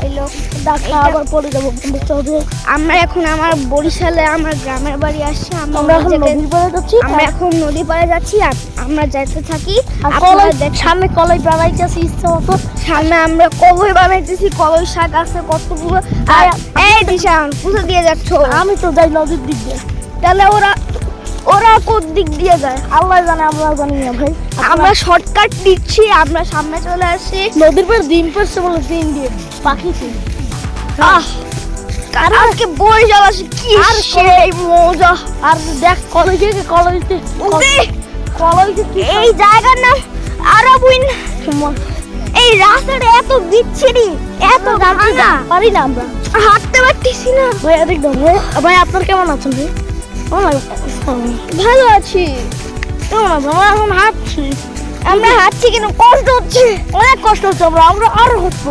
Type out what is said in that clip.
হইলো ডাক্তার আবার পড়ে যাবো বুঝতে হবে। আমরা এখন আমার বরিশালে আমার গ্রামের বাড়ি আসছি। আমরা এখন নদীর পাড়ে যাচ্ছি। আমরা এখন নদী পাড়ে যাচ্ছি আর আমরা যাইতে থাকি। আর আপনারা সামনে কলাই বানাইতেছি ইচ্ছা মতো। সামনে আমরা কবই বানাইতেছি, কবই শাক আছে কতগুলো। আর এই দিশান কোথা দিয়ে যাচ্ছ? আমি তো যাই নদীর দিক দিয়ে। তাহলে ওরা কোন দিক দিয়ে যায়? আল্লাহ জানে, আমরা জানি না ভাই। আমরা শর্টকাট দিচ্ছি, আমরা সামনে চলে আসছি। নদীর পাড়ে ডিম পড়ছে বলে ডিম দিয়ে পাখি ছিল। আজকে বরিশাল আসি কি আর সেই মজা। আর দেখ কলেজে এই জায়গার নাম আরাবুইন। এই রাস্তাটা এত বিচ্ছিরি, এত ভাঙা, পারি না আমরা হাঁটতে পারতেছি না। ভাই। একদম ভাই, আপনার কেমন আছেন ভাই? ভালো আছি। কেমন আছেন? আমরা এখন হাঁটছি। আমরা হাঁটছি কিন্তু কষ্ট হচ্ছে, অনেক কষ্ট হচ্ছে। আমরা আরো হচ্ছে